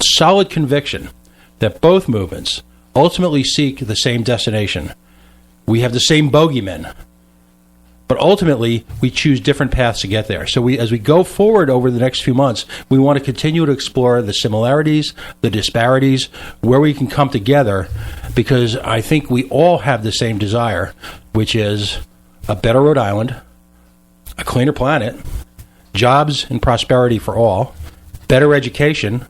solid conviction that both movements ultimately seek the same destination. We have the same bogeymen, but ultimately we choose different paths to get there. So as we go forward over the next few months, we want to continue to explore the similarities, the disparities, where we can come together, because I think we all have the same desire, which is a better Rhode Island, a cleaner planet, jobs and prosperity for all, better education,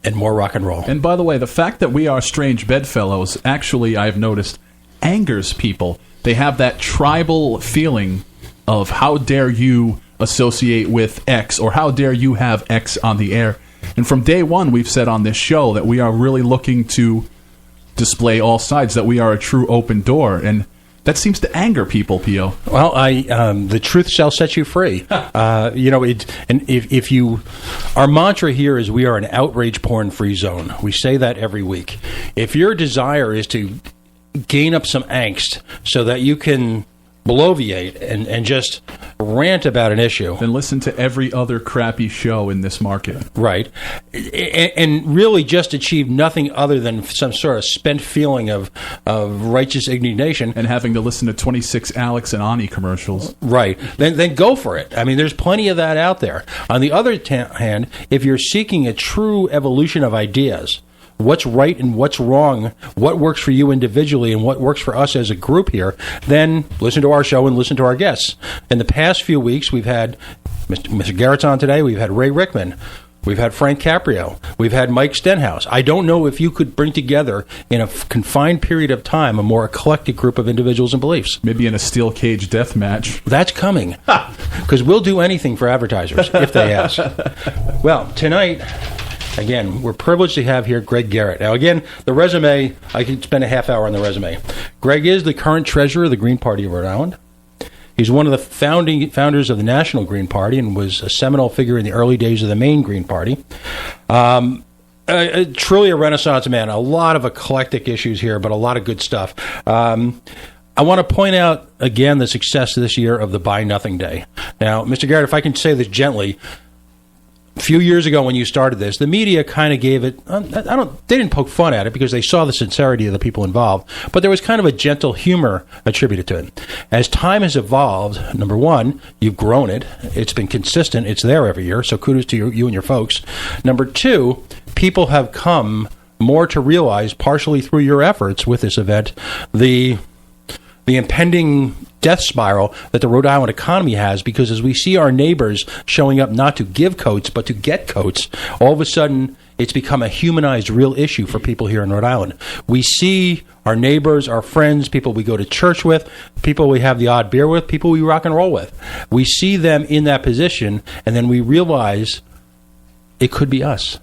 and more rock and roll. And by the way, the fact that we are strange bedfellows, actually, I've noticed, angers people. They have that tribal feeling of how dare you associate with X, or how dare you have X on the air. And from day one, we've said on this show that we are really looking to display all sides, that we are a true open door. And that seems to anger people, P.O. Well, the truth shall set you free. If you, our mantra here is we are an outrage porn-free zone. We say that every week. If your desire is to gain up some angst so that you can bloviate and just rant about an issue, then listen to every other crappy show in this market. Right. And really just achieve nothing other than some sort of spent feeling of righteous indignation. And having to listen to 26 Alex and Ani commercials. Right. Then go for it. I mean, there's plenty of that out there. On the other hand, if you're seeking a true evolution of ideas, what's right and what's wrong, what works for you individually and what works for us as a group here, then listen to our show and listen to our guests. In the past few weeks, we've had Mr. Garrett's on today, we've had Ray Rickman, we've had Frank Caprio, we've had Mike Stenhouse. I don't know if you could bring together in a confined period of time a more eclectic group of individuals and beliefs. Maybe in a steel cage death match. That's coming, because we'll do anything for advertisers if they ask. Well, tonight, again, we're privileged to have here Greg Garrett. Now, again, the resume, I could spend a half hour on the resume. Greg is the current treasurer of the Green Party of Rhode Island. He's one of the founders of the National Green Party and was a seminal figure in the early days of the Maine Green Party. Truly a Renaissance man. A lot of eclectic issues here, but a lot of good stuff. I want to point out, again, the success this year of the Buy Nothing Day. Now, Mr. Garrett, if I can say this gently, a few years ago when you started this, the media kind of gave it, they didn't poke fun at it because they saw the sincerity of the people involved, but there was kind of a gentle humor attributed to it. As time has evolved, number one, you've grown it. It's been consistent. It's there every year, so kudos to you and your folks. Number two, people have come more to realize, partially through your efforts with this event, the impending death spiral that the Rhode Island economy has, because as we see our neighbors showing up not to give coats but to get coats, all of a sudden it's become a humanized real issue for people here in Rhode Island. We see our neighbors, our friends, people we go to church with, people we have the odd beer with, people we rock and roll with. We see them in that position, and then we realize it could be us.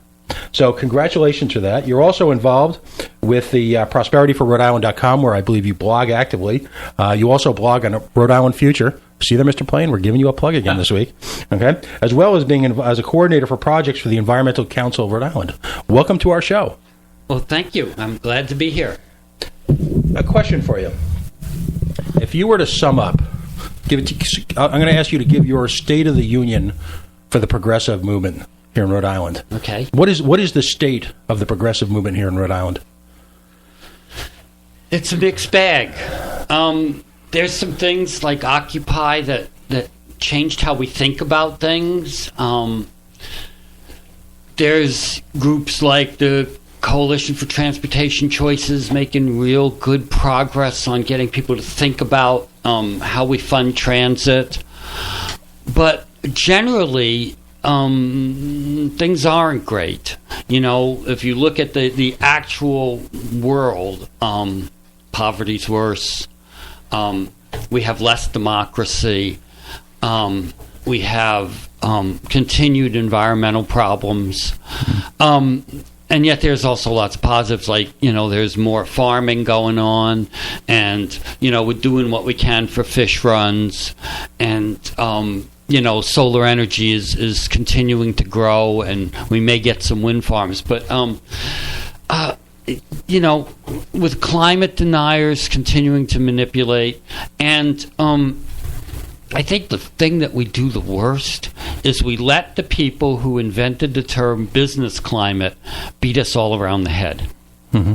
So congratulations for that. You're also involved with the prosperityforrhodeisland.com, where I believe you blog actively. You also blog on Rhode Island Future. See there, Mr. Plain? We're giving you a plug again this week. Okay, as well as being as a coordinator for projects for the Environmental Council of Rhode Island. Welcome to our show. Well, thank you. I'm glad to be here. A question for you. If you were to sum up, I'm going to ask you to give your State of the Union for the progressive movement here in Rhode Island. Okay. What is the state of the progressive movement here in Rhode Island? It's a mixed bag. There's some things like Occupy that changed how we think about things. There's groups like the Coalition for Transportation Choices making real good progress on getting people to think about how we fund transit. But generally, things aren't great. You know, if you look at the actual world, poverty's worse. We have less democracy. We have continued environmental problems. And yet there's also lots of positives, like, you know, there's more farming going on, and, you know, we're doing what we can for fish runs, and, you know, solar energy is continuing to grow, and we may get some wind farms. But, you know, with climate deniers continuing to manipulate, and I think the thing that we do the worst is we let the people who invented the term business climate beat us all around the head. Mm-hmm.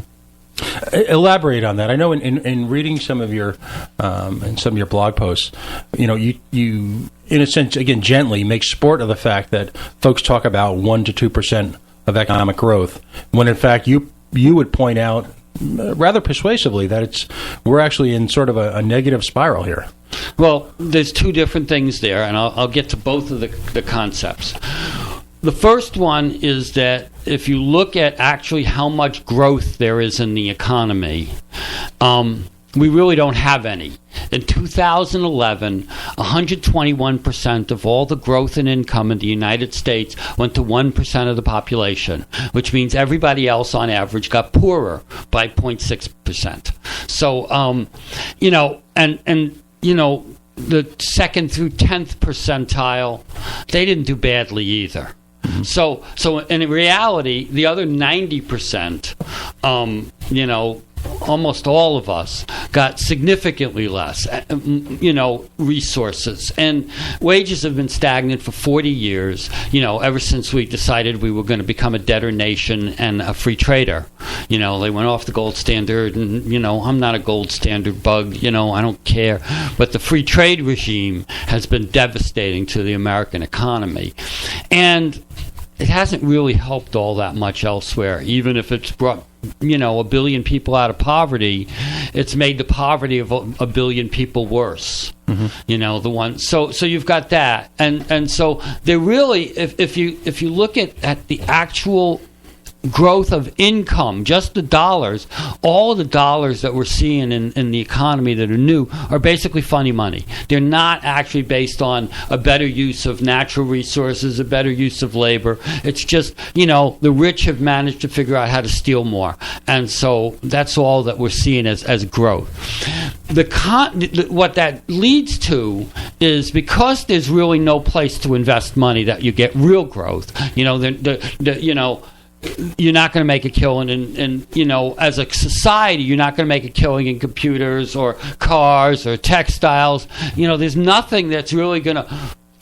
Elaborate on that. I know in reading some of your blog posts, you in a sense, again, gently make sport of the fact that folks talk about 1% to 2% of economic growth, when in fact you would point out rather persuasively that we're actually in sort of a negative spiral here. Well, there's two different things there, and I'll get to both of the concepts. The first one is that if you look at actually how much growth there is in the economy, we really don't have any. In 2011, 121% of all the growth in income in the United States went to 1% of the population, which means everybody else on average got poorer by 0.6%. So, the second through 10th percentile, they didn't do badly either. So in reality, the other 90%, almost all of us got significantly less, resources. And wages have been stagnant for 40 years, ever since we decided we were going to become a debtor nation and a free trader. They went off the gold standard, and, I'm not a gold standard bug, I don't care. But the free trade regime has been devastating to the American economy. And it hasn't really helped all that much elsewhere. Even if it's brought, 1 billion people out of poverty, it's made the poverty of a billion people worse. Mm-hmm. So you've got that, and so they're really, if you look at the actual growth of income, just the dollars, all of the dollars that we're seeing in the economy that are new are basically funny money. They're not actually based on a better use of natural resources, a better use of labor. It's just, the rich have managed to figure out how to steal more. And so that's all that we're seeing as growth. What that leads to is, because there's really no place to invest money that you get real growth, you're not going to make a killing and as a society, you're not going to make a killing in computers or cars or textiles. There's nothing that's really going to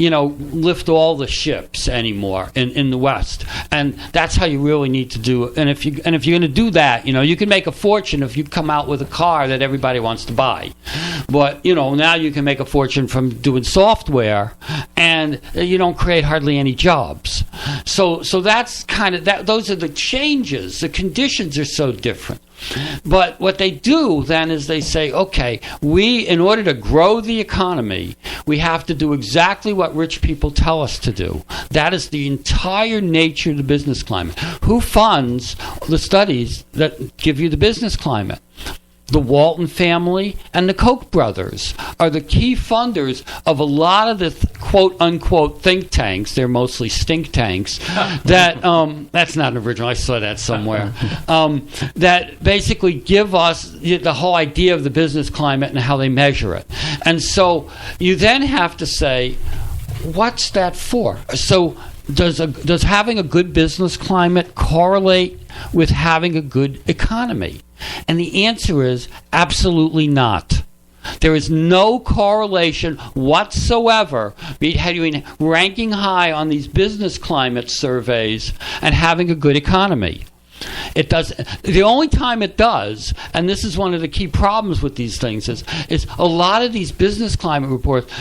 lift all the ships anymore in the West, and that's how you really need to do it. And if you're going to do that, you can make a fortune if you come out with a car that everybody wants to buy. But now you can make a fortune from doing software, and you don't create hardly any jobs. So that's kind of that. Those are the changes. The conditions are so different. But what they do then is they say, okay, in order to grow the economy, we have to do exactly what rich people tell us to do. That is the entire nature of the business climate. Who funds the studies that give you the business climate? The Walton family and the Koch brothers are the key funders of a lot of the quote-unquote think tanks. They're mostly stink tanks. That's not an original. I saw that somewhere. That basically give us the whole idea of the business climate and how they measure it. And so you then have to say, what's that for? So does having a good business climate correlate with having a good economy? And the answer is absolutely not. There is no correlation whatsoever between ranking high on these business climate surveys and having a good economy. It does. The only time it does, and this is one of the key problems with these things, is a lot of these business climate reports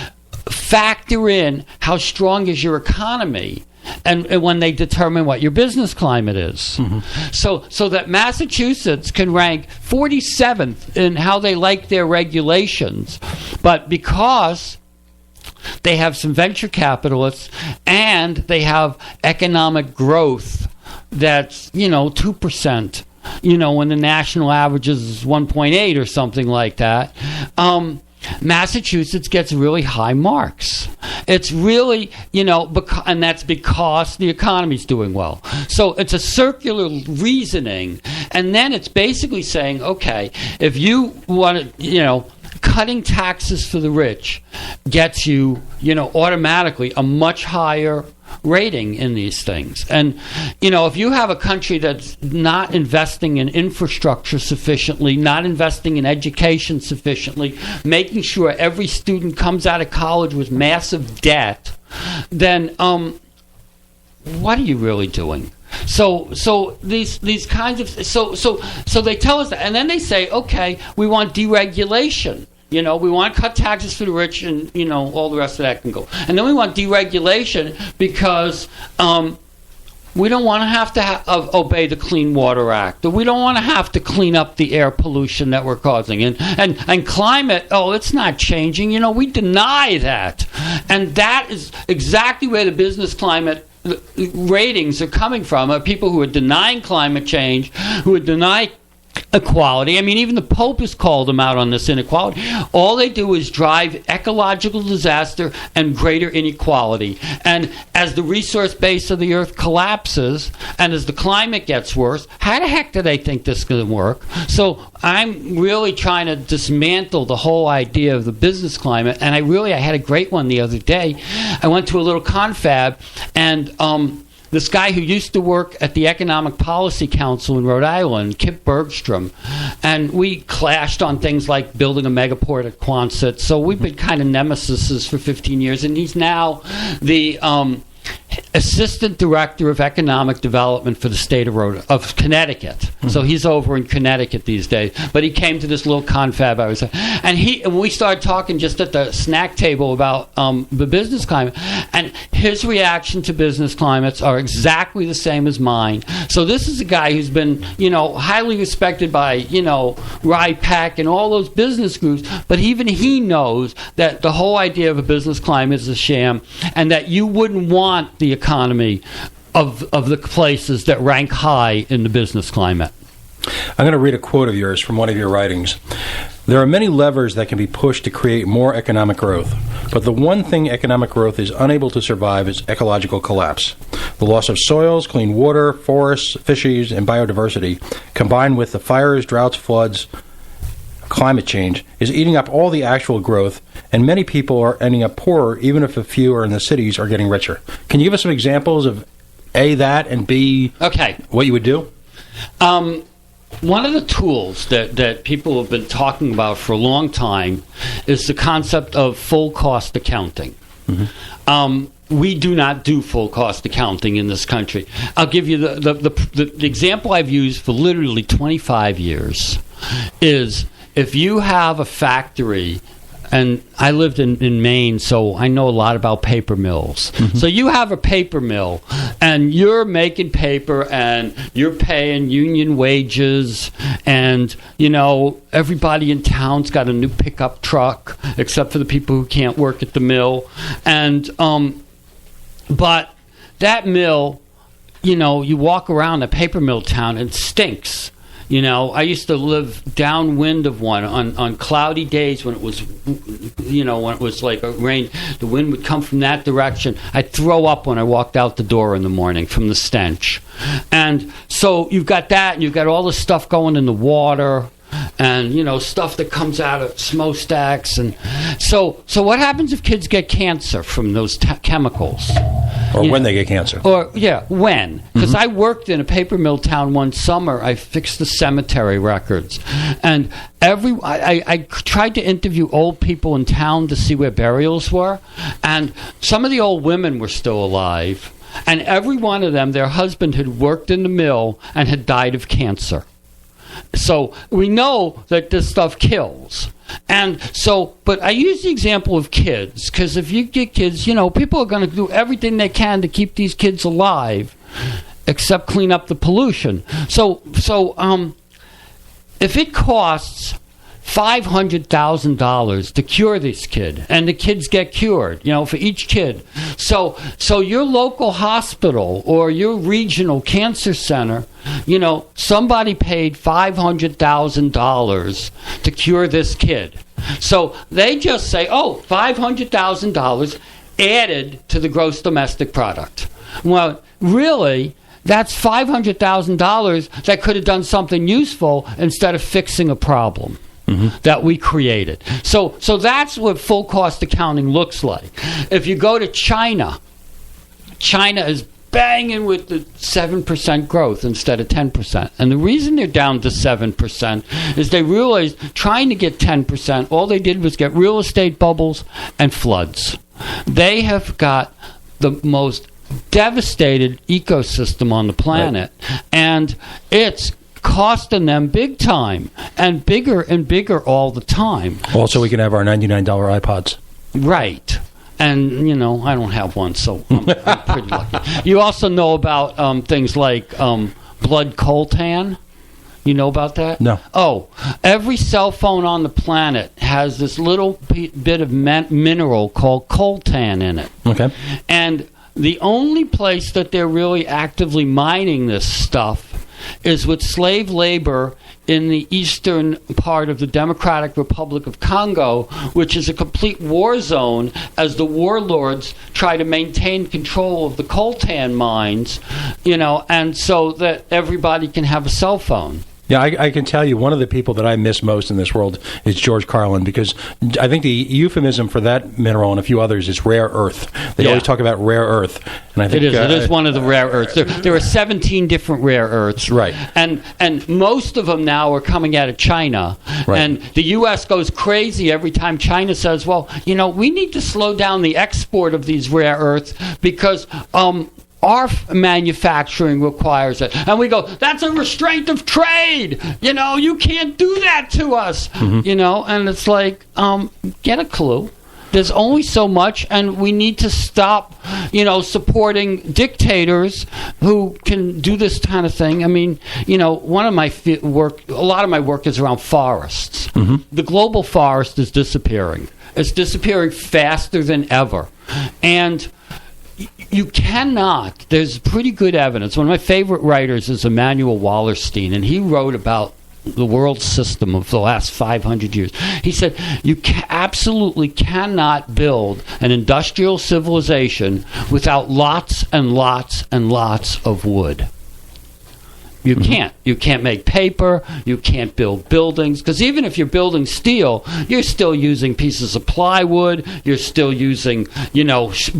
factor in how strong is your economy, and when they determine what your business climate is. Mm-hmm. So that Massachusetts can rank 47th in how they like their regulations, but because they have some venture capitalists and they have economic growth that's 2%, when the national average is 1.8 or something like that, Massachusetts gets really high marks. It's really, and that's because the economy's doing well. So it's a circular reasoning, and then it's basically saying, okay, if you want to, cutting taxes for the rich gets you, automatically a much higher rating in these things. And, if you have a country that's not investing in infrastructure sufficiently, not investing in education sufficiently, making sure every student comes out of college with massive debt, then what are you really doing? So these kinds of so they tell us that, and then they say, okay, we want deregulation. We want to cut taxes for the rich, and all the rest of that can go. And then we want deregulation because we don't want to have to obey the Clean Water Act, or we don't want to have to clean up the air pollution that we're causing. And climate, it's not changing. We deny that, and that is exactly where the business climate ratings are coming from. People who are denying climate change, who are denying equality. I mean, even the Pope has called them out on this inequality. All they do is drive ecological disaster and greater inequality. And as the resource base of the earth collapses, and as the climate gets worse, how the heck do they think this is going to work? So I'm really trying to dismantle the whole idea of the business climate. And I had a great one the other day. I went to a little confab, and this guy who used to work at the Economic Policy Council in Rhode Island, Kip Bergstrom, and we clashed on things like building a megaport at Quonset. So we've been kind of nemesis for 15 years, and he's now the Assistant Director of Economic Development for the state of Connecticut. Mm-hmm. So he's over in Connecticut these days. But he came to this little confab I was at, and we started talking just at the snack table about the business climate. And his reaction to business climates are exactly the same as mine. So this is a guy who's been, highly respected by, RIPAC and all those business groups. But even he knows that the whole idea of a business climate is a sham, and that you wouldn't want the economy of the places that rank high in the business climate. I'm going to read a quote of yours from one of your writings. There are many levers that can be pushed to create more economic growth, but the one thing economic growth is unable to survive is ecological collapse. The loss of soils, clean water, forests, fisheries, and biodiversity, combined with the fires, droughts, floods, climate change, is eating up all the actual growth, and many people are ending up poorer, even if a few are in the cities are getting richer. Can you give us some examples of A, that, and B, what you would do? One of the tools that people have been talking about for a long time is the concept of full cost accounting. Mm-hmm. We do not do full cost accounting in this country. I'll give you the example I've used for literally 25 years is if you have a factory, and I lived in Maine, so I know a lot about paper mills. Mm-hmm. So you have a paper mill, and you're making paper, and you're paying union wages, and, everybody in town's got a new pickup truck, except for the people who can't work at the mill. And, but that mill, you walk around a paper mill town, and it stinks. I used to live downwind of one on cloudy days when it was, when it was like a rain. The wind would come from that direction. I'd throw up when I walked out the door in the morning from the stench. And so you've got that, and you've got all the stuff going in the water, and stuff that comes out of smokestacks. And so what happens if kids get cancer from those chemicals? Or when they get cancer. When. Because I worked in a paper mill town one summer. I fixed the cemetery records. And I tried to interview old people in town to see where burials were. And some of the old women were still alive. And every one of them, their husband had worked in the mill and had died of cancer. So we know that this stuff kills. And so, but I use the example of kids, because if you get kids, people are going to do everything they can to keep these kids alive, except clean up the pollution. So if it costs $500,000 to cure this kid, and the kids get cured, for each kid. So your local hospital or your regional cancer center, somebody paid $500,000 to cure this kid. So they just say, $500,000 added to the gross domestic product. Well, really, that's $500,000 that could have done something useful instead of fixing a problem. Mm-hmm. That we created. So that's what full cost accounting looks like. If you go to China, China is banging with the 7% growth instead of 10%. And the reason they're down to 7% is they realized trying to get 10%, all they did was get real estate bubbles and floods. They have got the most devastated ecosystem on the planet, and it's costing them big time and bigger all the time. Also, we can have our $99 iPods. Right. And, I don't have one, so I'm pretty lucky. You also know about things like blood coltan. You know about that? No. Oh, every cell phone on the planet has this little bit of mineral called coltan in it. Okay. And the only place that they're really actively mining this stuff is with slave labor in the eastern part of the Democratic Republic of Congo, which is a complete war zone as the warlords try to maintain control of the coltan mines, and so that everybody can have a cell phone. Yeah, I can tell you one of the people that I miss most in this world is George Carlin, because I think the euphemism for that mineral and a few others is rare earth. They always talk about rare earth. And I think it is one of the rare earths. There are 17 different rare earths. Right. And most of them now are coming out of China. Right. And the U.S. goes crazy every time China says, well, we need to slow down the export of these rare earths because our manufacturing requires it. And we go, that's a restraint of trade. You can't do that to us. Mm-hmm. And it's like, get a clue. There's only so much, and we need to stop, supporting dictators who can do this kind of thing. I mean, one of my a lot of my work is around forests. Mm-hmm. The global forest is disappearing. It's disappearing faster than ever. And you cannot. There's pretty good evidence. One of my favorite writers is Emanuel Wallerstein, and he wrote about the world system of the last 500 years. He said, you absolutely cannot build an industrial civilization without lots and lots and lots of wood. You can't. You can't make paper. You can't build buildings. Because even if you're building steel, you're still using pieces of plywood. You're still using,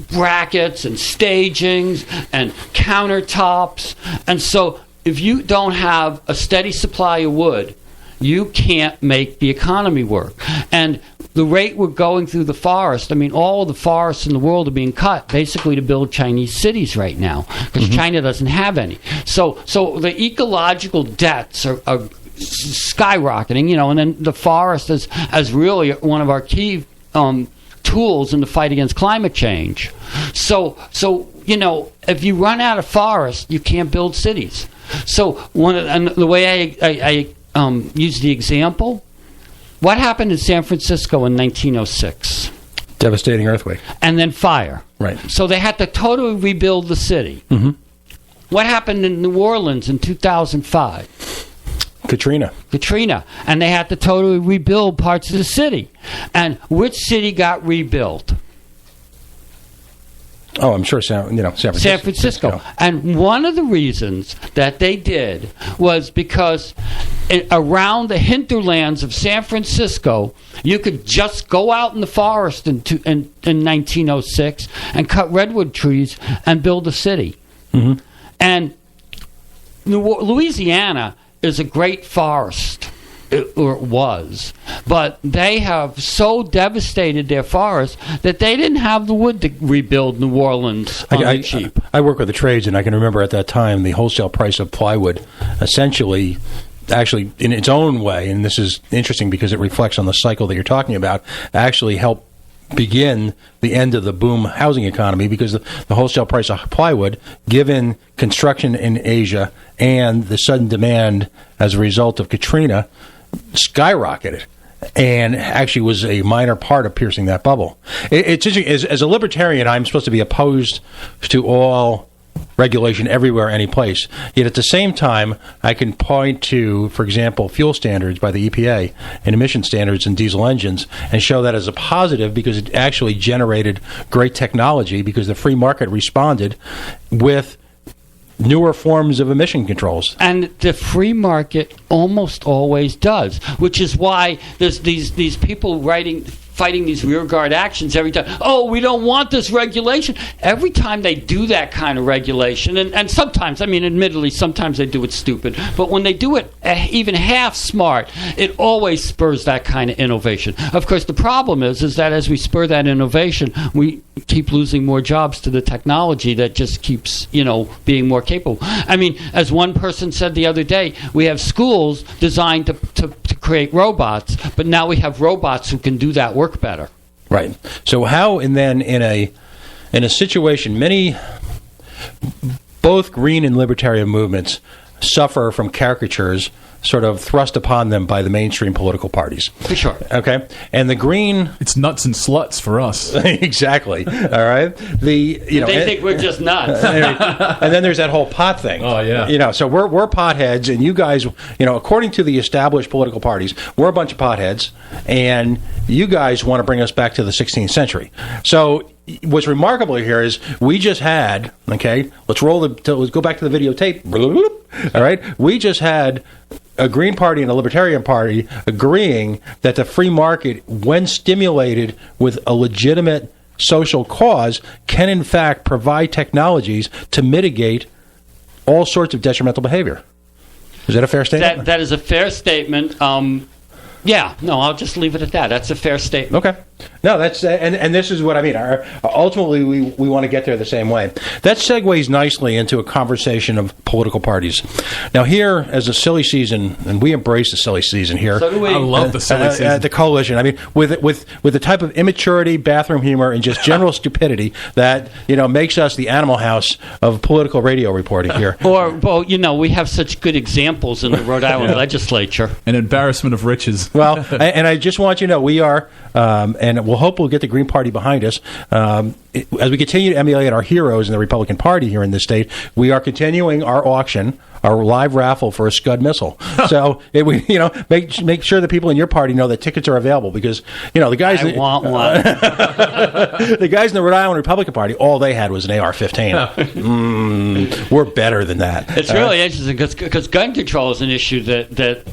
brackets and stagings and countertops. And so if you don't have a steady supply of wood, you can't make the economy work. And the rate we're going through the forest, I mean, all of the forests in the world are being cut basically to build Chinese cities right now because China doesn't have any. So the ecological debts are skyrocketing, and then the forest is as really one of our key tools in the fight against climate change. So if you run out of forest, you can't build cities. So the way I use the example, what happened in San Francisco in 1906? Devastating earthquake. And then fire. Right. So they had to totally rebuild the city. Mm-hmm. What happened in New Orleans in 2005? Katrina. And they had to totally rebuild parts of the city. And which city got rebuilt? Oh, I'm sure San Francisco. San Francisco. And one of the reasons that they did was because around the hinterlands of San Francisco, you could just go out in the forest in 1906 and cut redwood trees and build a city. Mm-hmm. And Louisiana is a great forest. Or it was, but they have so devastated their forests that they didn't have the wood to rebuild New Orleans cheap. I work with the trades, and I can remember at that time the wholesale price of plywood essentially, actually in its own way, and this is interesting because it reflects on the cycle that you're talking about, actually helped begin the end of the boom housing economy, because the wholesale price of plywood, given construction in Asia and the sudden demand as a result of Katrina, skyrocketed and actually was a minor part of piercing that bubble. It's interesting. As a libertarian, I'm supposed to be opposed to all regulation everywhere, any place. Yet at the same time, I can point to, for example, fuel standards by the EPA and emission standards in diesel engines and show that as a positive because it actually generated great technology because the free market responded with newer forms of emission controls. And the free market almost always does, which is why there's these people writing fighting these rearguard actions every time. Oh, we don't want this regulation. Every time they do that kind of regulation, and sometimes, I mean, admittedly, sometimes they do it stupid, but when they do it even half smart, it always spurs that kind of innovation. Of course, the problem is that as we spur that innovation, we keep losing more jobs to the technology that just keeps, being more capable. I mean, as one person said the other day, we have schools designed to create robots, but now we have robots who can do that work better. Right. So how, and then in a situation, both green and libertarian movements suffer from caricatures sort of thrust upon them by the mainstream political parties. For sure. Okay? And the green... It's nuts and sluts for us. Exactly. All right? They think we're just nuts. And then there's that whole pot thing. Oh, yeah. So we're potheads, and you guys, according to the established political parties, we're a bunch of potheads, and you guys want to bring us back to the 16th century. So what's remarkable here is we just had, okay, let's go back to the videotape. All right? We just had a Green Party and a Libertarian Party agreeing that the free market, when stimulated with a legitimate social cause, can in fact provide technologies to mitigate all sorts of detrimental behavior. Is that a fair statement? That is a fair statement. I'll just leave it at that. That's a fair statement. Okay. No, that's and this is what I mean. Ultimately, we want to get there the same way. That segues nicely into a conversation of political parties. Now, here, as a silly season, and we embrace the silly season here. So do we. I love the silly season. The coalition. I mean, with the type of immaturity, bathroom humor, and just general stupidity that makes us the Animal House of political radio reporting here. We have such good examples in the Rhode Island legislature. An embarrassment of riches. Well, and I just want you to know we are, and we'll hope we'll get the Green Party behind us. As we continue to emulate our heroes in the Republican Party here in this state, we are continuing our auction, our live raffle for a Scud missile. So, make sure that people in your party know that tickets are available because, the guys... I want one. The guys in the Rhode Island Republican Party, all they had was an AR-15. We're better than that. It's really interesting because gun control is an issue that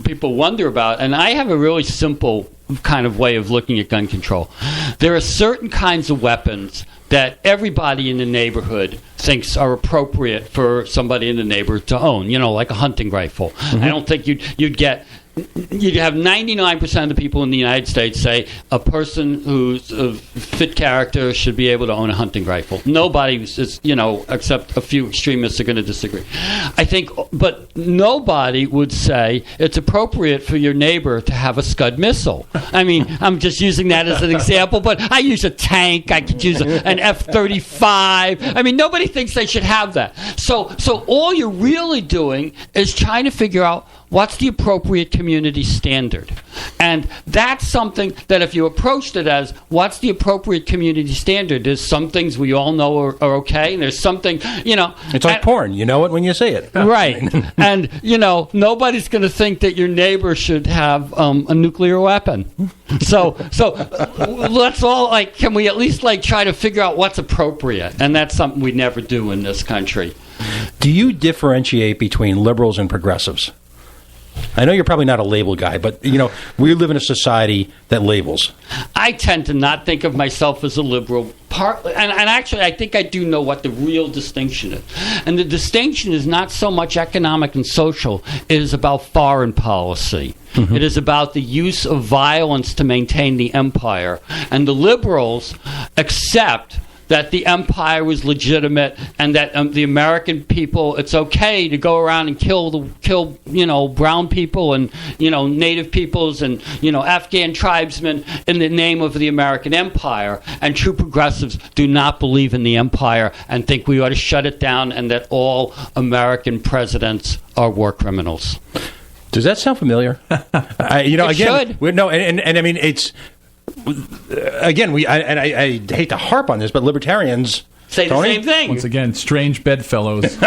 people wonder about, and I have a really simple kind of way of looking at gun control. There are certain kinds of weapons that everybody in the neighborhood thinks are appropriate for somebody in the neighborhood to own, like a hunting rifle. Mm-hmm. I don't think you'd have 99% of the people in the United States say a person who's a fit character should be able to own a hunting rifle. Nobody is, except a few extremists are going to disagree. I think, but nobody would say it's appropriate for your neighbor to have a Scud missile. I mean, I'm just using that as an example, but I use a tank. I could use an F-35. I mean, nobody thinks they should have that. So all you're really doing is trying to figure out what's the appropriate community standard? And that's something that if you approached it as what's the appropriate community standard, there's some things we all know are okay, and there's something, It's like porn. You know it when you see it. Right. And, nobody's going to think that your neighbor should have a nuclear weapon. So let's all, can we at least, try to figure out what's appropriate? And that's something we never do in this country. Do you differentiate between liberals and progressives? I know you're probably not a label guy, but, we live in a society that labels. I tend to not think of myself as a liberal. And actually, I think I do know what the real distinction is. And the distinction is not so much economic and social. It is about foreign policy. Mm-hmm. It is about the use of violence to maintain the empire. And the liberals accept that the empire was legitimate and that the American people, it's okay to go around and kill brown people and native peoples and Afghan tribesmen in the name of the American empire. And true progressives do not believe in the empire and think we ought to shut it down and that all American presidents are war criminals. Does that sound familiar? Should. No, and I mean it's. Again, I hate to harp on this, but libertarians say the same thing. Once again, strange bedfellows.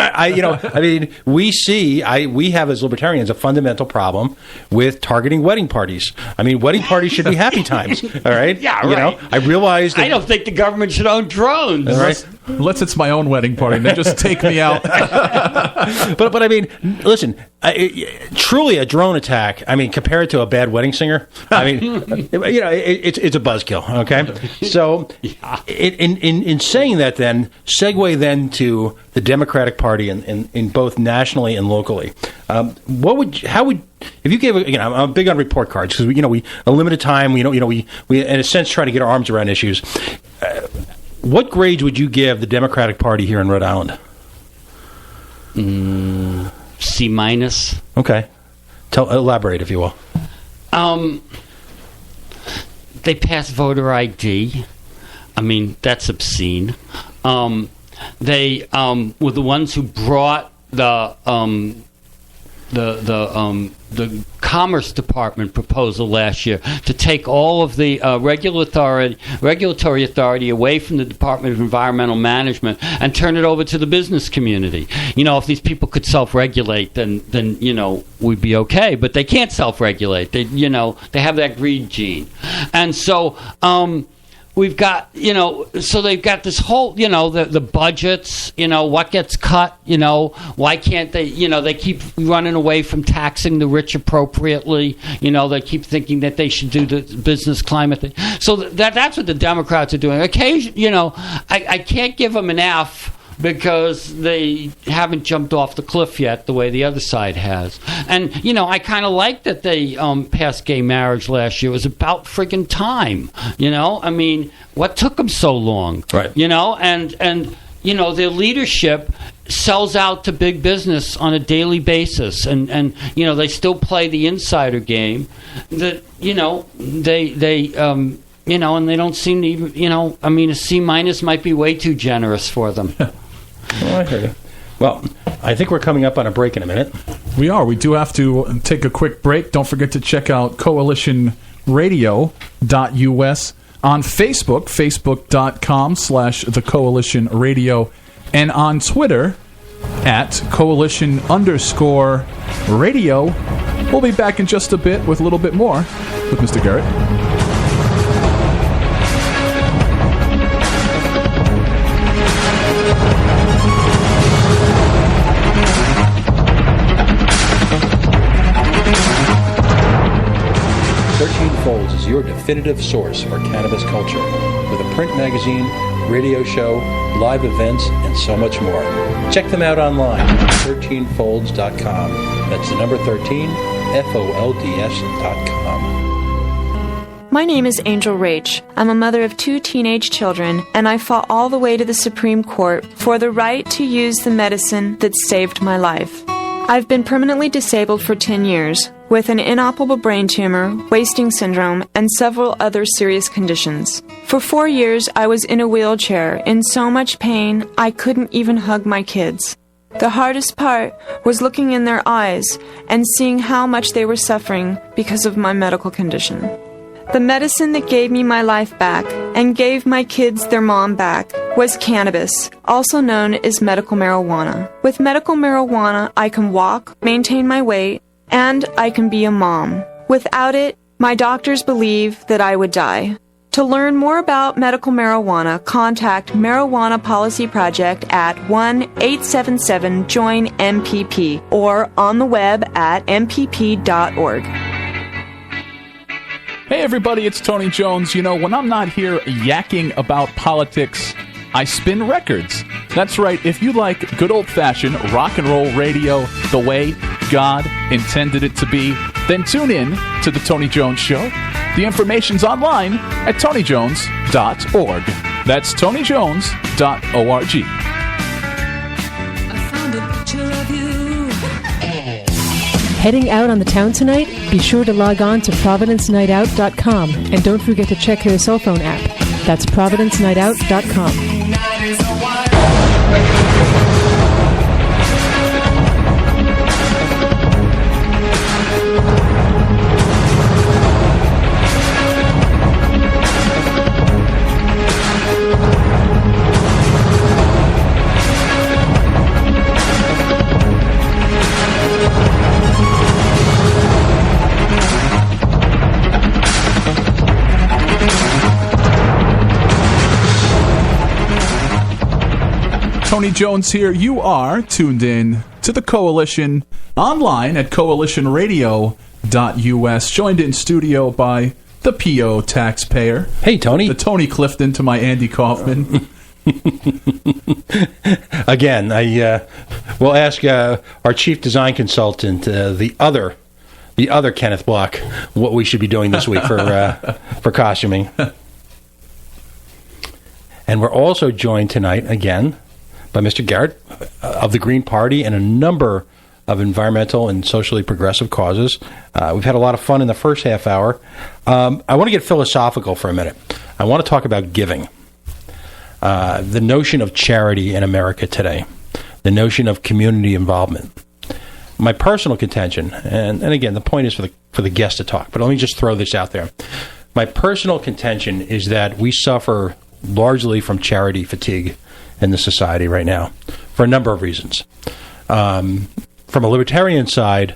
We have as libertarians a fundamental problem with targeting wedding parties. I mean, wedding parties should be happy times. All right. Yeah. Right. I realize that I don't think the government should own drones. Right. Unless it's my own wedding party, then just take me out. But I mean, listen, truly a drone attack. I mean, compared to a bad wedding singer, I mean, it's a buzzkill. Okay, so in saying that, then segue then to the Democratic Party in both nationally and locally. If you gave, I'm big on report cards because we a limited time. We in a sense try to get our arms around issues. What grades would you give the Democratic Party here in Rhode Island? C minus. Okay, elaborate if you will. They passed voter ID. I mean, that's obscene. They were the ones who brought the Commerce Department proposal last year to take all of the regulatory authority away from the Department of Environmental Management and turn it over to the business community. If these people could self-regulate, then we'd be okay. But they can't self-regulate. They have that greed gene, and so. We've got, so they've got this whole, the budgets, what gets cut, why can't they, they keep running away from taxing the rich appropriately, they keep thinking that they should do the business climate thing. So that's what the Democrats are doing. Occasionally, I can't give them an F because they haven't jumped off the cliff yet the way the other side has. And, I kind of like that they passed gay marriage last year. It was about friggin' time, I mean, what took them so long? Right. And their leadership sells out to big business on a daily basis. And they still play the insider game that, and they don't seem to even, a C minus might be way too generous for them. I hear you. Well, I think we're coming up on a break in a minute. We are. We do have to take a quick break. Don't forget to check out coalitionradio.us on Facebook, facebook.com/The Coalition Radio, and on Twitter @coalition_radio. We'll be back in just a bit with a little bit more with Mr. Garrett. Folds is your definitive source for cannabis culture, with a print magazine, radio show, live events, and so much more. Check them out online at 13folds.com. That's the number 13, FOLDS.com. My name is Angel Rach. I'm a mother of 2 teenage children, and I fought all the way to the Supreme Court for the right to use the medicine that saved my life. I've been permanently disabled for 10 years, with an inoperable brain tumor, wasting syndrome, and several other serious conditions. For 4 years, I was in a wheelchair, in so much pain, I couldn't even hug my kids. The hardest part was looking in their eyes and seeing how much they were suffering because of my medical condition. The medicine that gave me my life back and gave my kids their mom back was cannabis, also known as medical marijuana. With medical marijuana, I can walk, maintain my weight, and I can be a mom. Without it, my doctors believe that I would die. To learn more about medical marijuana, contact Marijuana Policy Project at 1-877-JOIN-MPP or on the web at mpp.org. Hey everybody, it's Tony Jones. When I'm not here yakking about politics, I spin records. That's right, if you like good old-fashioned rock and roll radio the way God intended it to be, then tune in to The Tony Jones Show. The information's online at tonyjones.org. That's tonyjones.org. I found a picture of you. Heading out on the town tonight? Be sure to log on to providencenightout.com and don't forget to check their cell phone app. That's providencenightout.com. Tony Jones here. You are tuned in to the Coalition online at coalitionradio.us. Joined in studio by the PO taxpayer. Hey, Tony. The Tony Clifton to my Andy Kaufman. Again, I will ask our chief design consultant, the other Kenneth Block, what we should be doing this week for costuming. And we're also joined tonight, again, by Mr. Garrett of the Green Party and a number of environmental and socially progressive causes. We've had a lot of fun in the first half hour. I want to get philosophical for a minute. I want to talk about giving. The notion of charity in America today. The notion of community involvement. My personal contention, and again, the point is for the guest to talk, but let me just throw this out there. My personal contention is that we suffer largely from charity fatigue in the society right now for a number of reasons. From a libertarian side,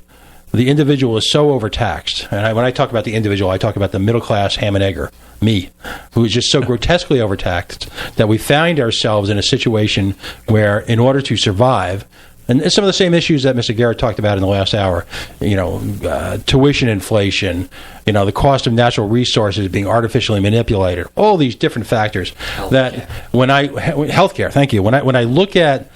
the individual is so overtaxed. And when I talk about the individual, I talk about the middle-class ham and egger, me, who is just so grotesquely overtaxed that we find ourselves in a situation where, in order to survive, and some of the same issues that Mr. Garrett talked about in the last hour, tuition inflation, the cost of natural resources being artificially manipulated, all these different factors that healthcare, thank you. When I look at,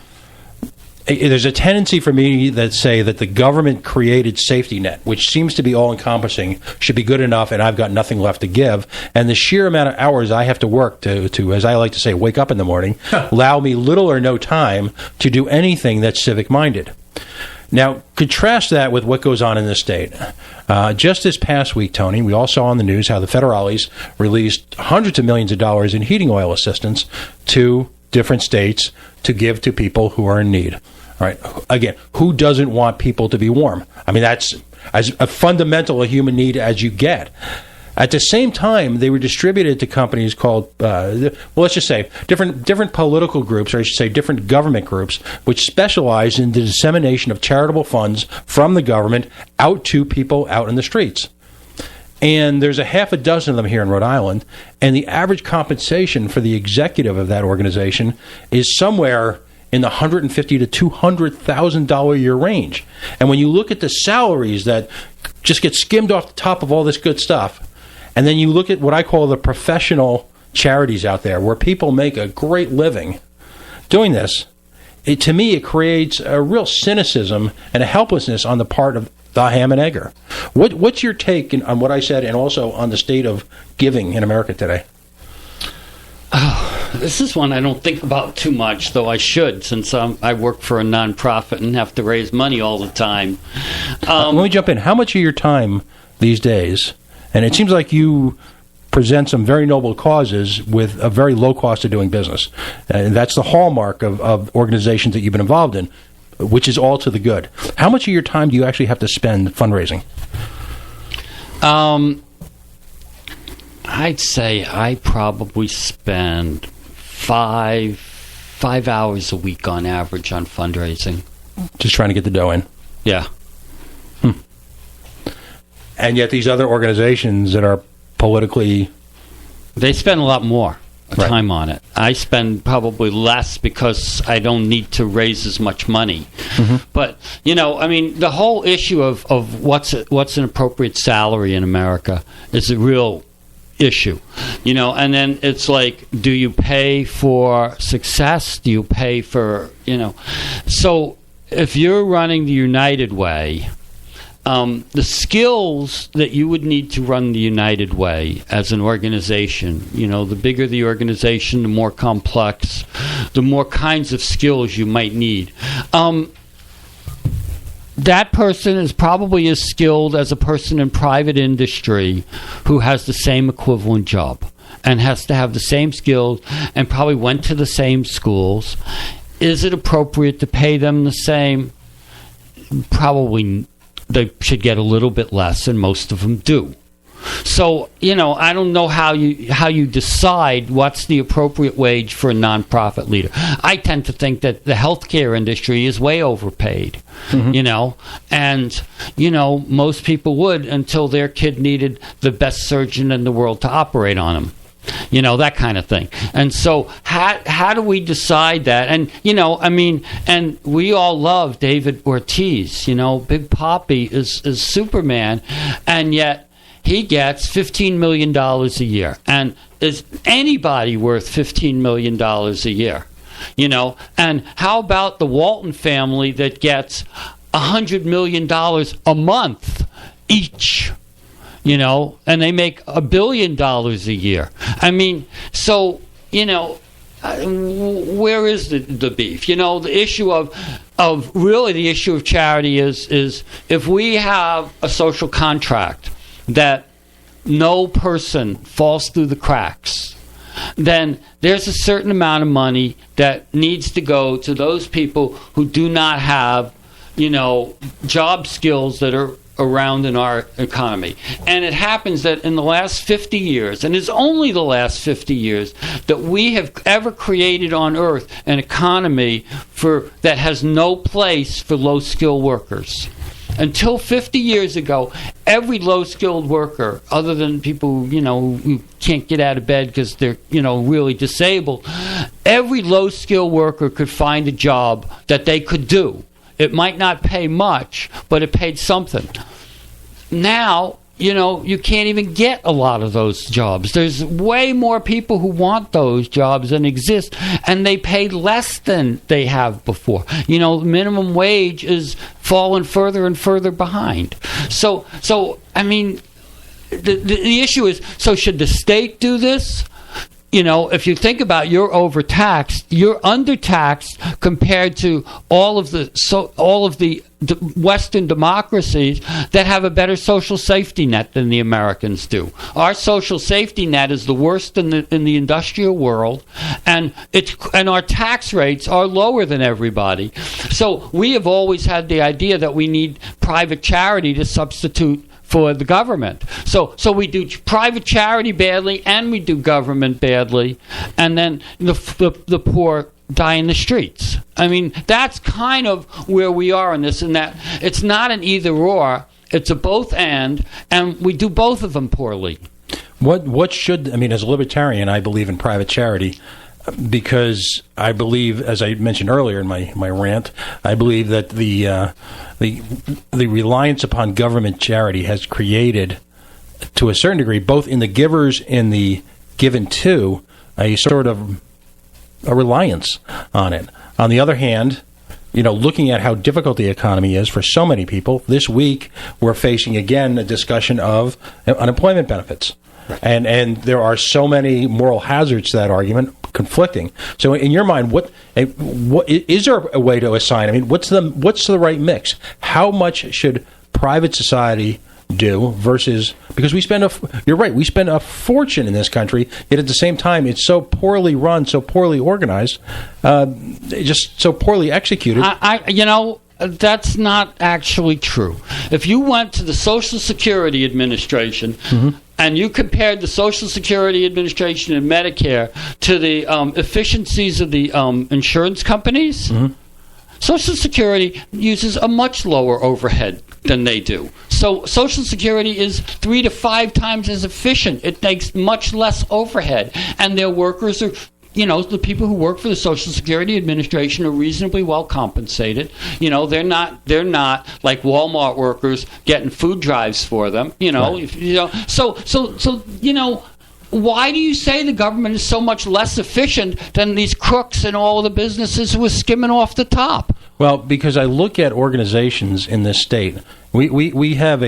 there's a tendency for me that say that the government created safety net, which seems to be all encompassing, should be good enough, and I've got nothing left to give. And the sheer amount of hours I have to work to, as I like to say, wake up in the morning, allow me little or no time to do anything that's civic minded. Now, contrast that with what goes on in this state. Just this past week, Tony, we all saw on the news how the federales released hundreds of millions of dollars in heating oil assistance to different states to give to people who are in need. All right. Again, who doesn't want people to be warm? I mean, that's as a fundamental a human need as you get. At the same time, they were distributed to companies called, let's just say, different political groups, or I should say different government groups, which specialize in the dissemination of charitable funds from the government out to people out in the streets. And there's a half a dozen of them here in Rhode Island, and the average compensation for the executive of that organization is somewhere in the $150,000 to $200,000 a year range. And when you look at the salaries that just get skimmed off the top of all this good stuff, and then you look at what I call the professional charities out there, where people make a great living doing this, to me it creates a real cynicism and a helplessness on the part of the ham and egger. What's your take on what I said, and also on the state of giving in America today? Oh, this is one I don't think about too much, though I should, since I work for a nonprofit and have to raise money all the time. Let me jump in. How much of your time these days, and it seems like you present some very noble causes with a very low cost of doing business, and that's the hallmark of organizations that you've been involved in, which is all to the good. How much of your time do you actually have to spend fundraising? I'd say I probably spend five hours a week on average on fundraising. Just trying to get the dough in. Yeah. And yet these other organizations that are politically... They spend a lot more time on it. I spend probably less because I don't need to raise as much money. Mm-hmm. But, the whole issue of what's an appropriate salary in America is a real issue. And then it's like, do you pay for success? Do you pay for, So if you're running the United Way... the skills that you would need to run the United Way as an organization, the bigger the organization, the more complex, the more kinds of skills you might need. That person is probably as skilled as a person in private industry who has the same equivalent job and has to have the same skills and probably went to the same schools. Is it appropriate to pay them the same? Probably they should get a little bit less, and most of them do. So, I don't know how you decide what's the appropriate wage for a nonprofit leader. I tend to think that the healthcare industry is way overpaid, and, most people would until their kid needed the best surgeon in the world to operate on them. that kind of thing. And so how do we decide that? And, and we all love David Ortiz. Big Papi is Superman, and yet he gets $15 million a year. And is anybody worth $15 million a year? And how about the Walton family that gets $100 million a month each? And they make $1 billion a year. I mean, so, where is the beef? The issue the issue of charity is if we have a social contract that no person falls through the cracks, then there's a certain amount of money that needs to go to those people who do not have, job skills that are around in our economy. And it happens that in the last 50 years, and it's only the last 50 years, that we have ever created on Earth an economy that has no place for low-skilled workers. Until 50 years ago, every low-skilled worker, other than people, who can't get out of bed because they're, really disabled, every low-skilled worker could find a job that they could do. It might not pay much, but it paid something. Now, you can't even get a lot of those jobs. There's way more people who want those jobs than exist, and they pay less than they have before. Minimum wage is falling further and further behind. So I mean, the issue is, so should the state do this? If you think about, you're overtaxed, you're undertaxed compared to all of the Western democracies that have a better social safety net than the Americans do. Our social safety net is the worst in the industrial world, and our tax rates are lower than everybody. So we have always had the idea that we need private charity to substitute for the government. So we do private charity badly, and we do government badly, and then the poor die in the streets. I mean, that's kind of where we are in this, in that it's not an either or, it's a both and we do both of them poorly. What should, as a libertarian, I believe in private charity, because I believe, as I mentioned earlier in my rant, I believe that the reliance upon government charity has created, to a certain degree, both in the givers and the given to, a sort of a reliance on it. On the other hand, looking at how difficult the economy is for so many people, this week we're facing again a discussion of unemployment benefits. And there are so many moral hazards to that argument conflicting. So in your mind, what is there a way to assign? What's the right mix? How much should private society do versus, because you're right, we spend a fortune in this country, yet at the same time it's so poorly run, so poorly organized, just so poorly executed. That's not actually true. If you went to the Social Security Administration, mm-hmm. and you compared the Social Security Administration and Medicare to the efficiencies of the insurance companies, mm-hmm. Social Security uses a much lower overhead than they do. So Social Security is 3 to 5 times as efficient. It takes much less overhead, and their workers are, the people who work for the Social Security Administration are reasonably well compensated. They're not like Walmart workers getting food drives for them. Right. So why do you say the government is so much less efficient than these crooks and all of the businesses who are skimming off the top? Well, because I look at organizations in this state. We have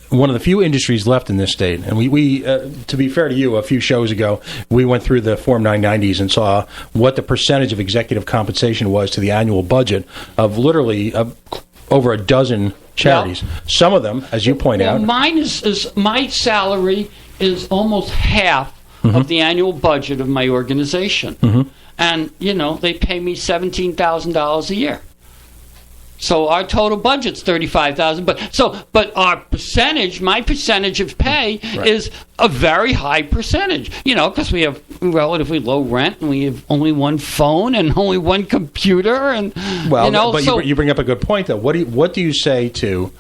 one of the few industries left in this state, and we to be fair to you, a few shows ago, we went through the Form 990s and saw what the percentage of executive compensation was to the annual budget of literally over a dozen charities. Well, some of them, as you point out, mine is my salary is almost half mm-hmm. of the annual budget of my organization, mm-hmm. and they pay me $17,000 a year. So our total budget's $35,000, but our percentage, my percentage of pay, right. is a very high percentage. Because we have relatively low rent, and we have only one phone and only one computer, and but you bring up a good point though. What do you say to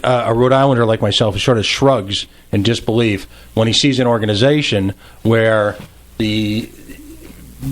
a Rhode Islander like myself sort of shrugs in disbelief when he sees an organization where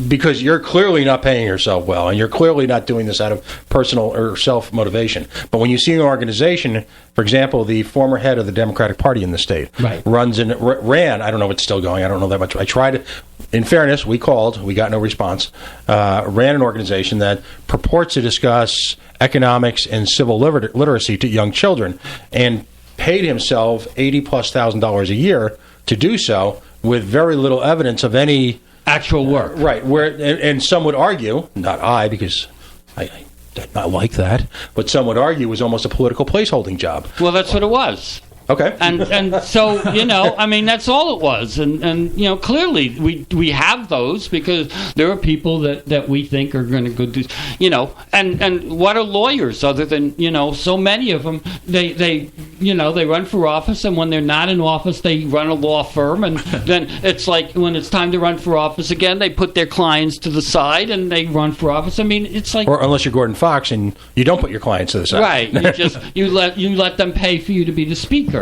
because you're clearly not paying yourself well, and you're clearly not doing this out of personal or self-motivation. But when you see an organization, for example, the former head of the Democratic Party in the state ran, I don't know if it's still going, I don't know that much. I tried, in fairness, we got no response, ran an organization that purports to discuss economics and civil literacy to young children, and paid himself $80,000+ a year to do so with very little evidence of any actual work. Right. And some would argue, not I, because I not like that, but some would argue it was almost a political placeholding job. Well, that's what it was. Okay. And so, I mean, that's all it was. And clearly we have those because there are people that we think are going to go do, and what are lawyers other than, so many of them, they run for office, and when they're not in office, they run a law firm, and then it's like when it's time to run for office again, they put their clients to the side and they run for office. I mean, it's like... Or unless you're Gordon Fox and you don't put your clients to the side. Right. You let them pay for you to be the speaker.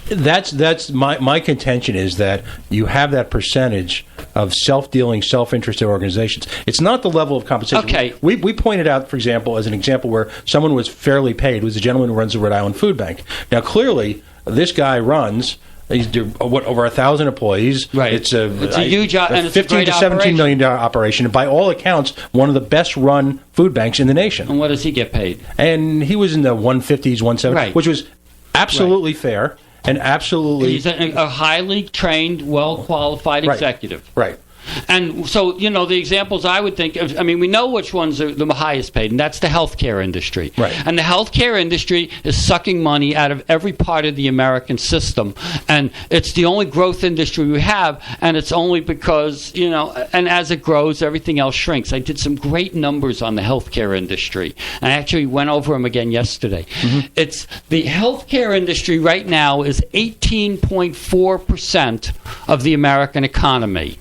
That's my contention is that you have that percentage of self-dealing, self-interested organizations. It's not the level of compensation. Okay. We pointed out, for example, as an example where someone was fairly paid was a gentleman who runs the Rhode Island Food Bank. Now, clearly, this guy runs... He's over 1,000 employees. Right. It's a huge, and it's a $15 to $17 million operation. And by all accounts, one of the best-run food banks in the nation. And what does he get paid? And he was in the 150s, 170s, right. which was absolutely fair and absolutely... He's a highly trained, well-qualified executive. Right. And so, the examples I would think of, we know which ones are the highest paid, and that's the healthcare industry. Right. And the healthcare industry is sucking money out of every part of the American system. And it's the only growth industry we have, and it's only because, and as it grows, everything else shrinks. I did some great numbers on the healthcare industry. I actually went over them again yesterday. Mm-hmm. It's the healthcare industry right now is 18.4% of the American economy.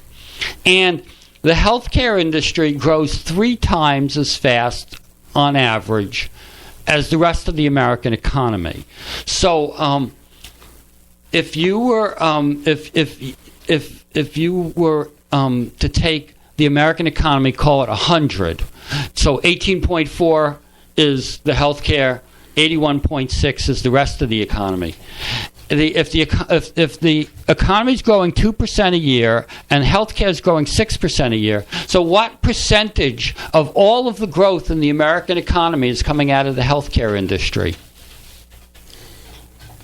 And the healthcare industry grows 3 times as fast on average as the rest of the American economy. So, if you were if you were to take the American economy, call it 100, so 18.4 is the healthcare, 81.6 is the rest of the economy. If the economy is growing 2% a year and healthcare is growing 6% a year, so what percentage of all of the growth in the American economy is coming out of the healthcare industry?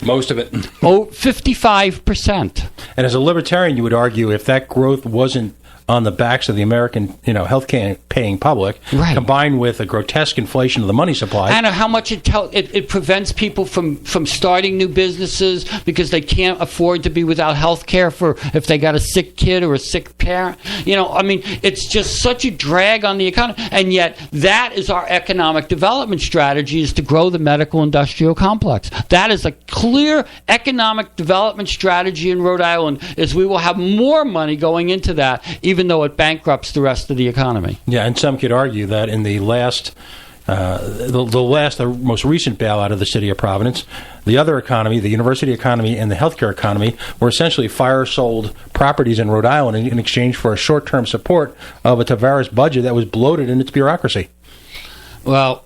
Most of it. 55%. And as a libertarian, you would argue if that growth wasn't on the backs of the American, health paying public, right, combined with a grotesque inflation of the money supply. And how much it prevents people from starting new businesses because they can't afford to be without health care for if they got a sick kid or a sick parent. It's just such a drag on the economy. And yet that is our economic development strategy, is to grow the medical industrial complex. That is a clear economic development strategy in Rhode Island, is we will have more money going into that, even though it bankrupts the rest of the economy. Yeah, and some could argue that in the most recent bailout of the city of Providence, the other economy, the university economy and the healthcare economy, were essentially fire-sold properties in Rhode Island in exchange for a short-term support of a Tavares budget that was bloated in its bureaucracy. Well,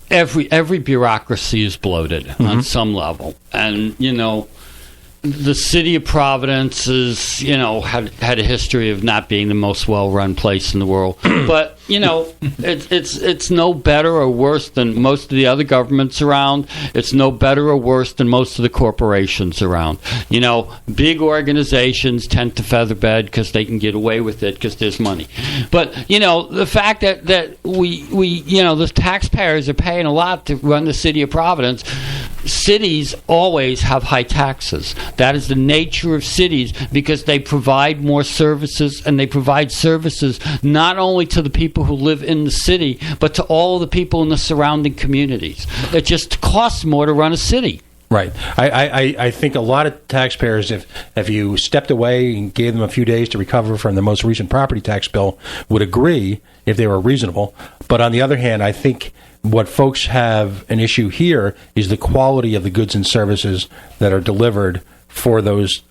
every bureaucracy is bloated on some level, and the city of Providence is, had a history of not being the most well-run place in the world. But, it's no better or worse than most of the other governments around. It's no better or worse than most of the corporations around. Big organizations tend to featherbed because they can get away with it because there's money. But, the fact that we the taxpayers are paying a lot to run the city of Providence. Cities always have high taxes. That is the nature of cities, because they provide more services, and they provide services not only to the people who live in the city, but to all the people in the surrounding communities. It just costs more to run a city. Right. I think a lot of taxpayers, if you stepped away and gave them a few days to recover from the most recent property tax bill, would agree if they were reasonable. But on the other hand, I think what folks have an issue here is the quality of the goods and services that are delivered for those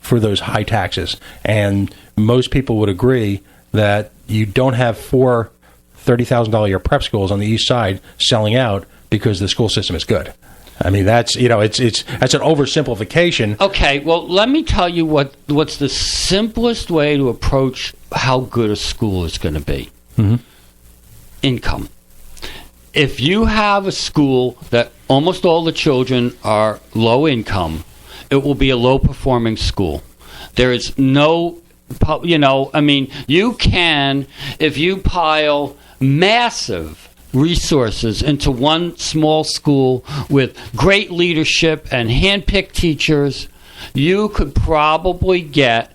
high taxes. And most people would agree that you don't have four $30,000 a year prep schools on the east side selling out because the school system is good. I mean, that's that's an oversimplification. Okay, well, let me tell you what's the simplest way to approach how good a school is going to be. Mm-hmm. Income. If you have a school that almost all the children are low income, it will be a low performing school. There is no, you can, if you pile massive resources into one small school with great leadership and hand-picked teachers, you could probably get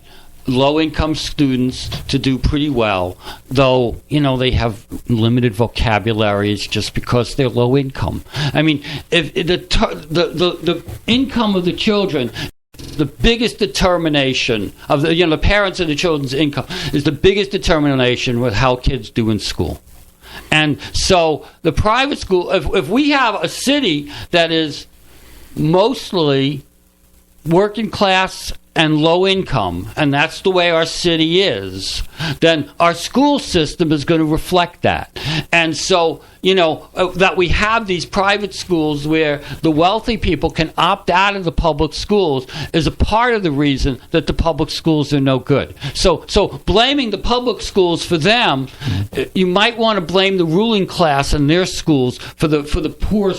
low-income students to do pretty well, though, they have limited vocabularies just because they're low income. I mean, if the income of the children, the biggest determination of the parents and the children's income is the biggest determination with how kids do in school. And so the private school, if we have a city that is mostly working class and low income, and that's the way our city is, then our school system is going to reflect that. And so, that we have these private schools where the wealthy people can opt out of the public schools is a part of the reason that the public schools are no good. So blaming the public schools for them, you might want to blame the ruling class and their schools for the poor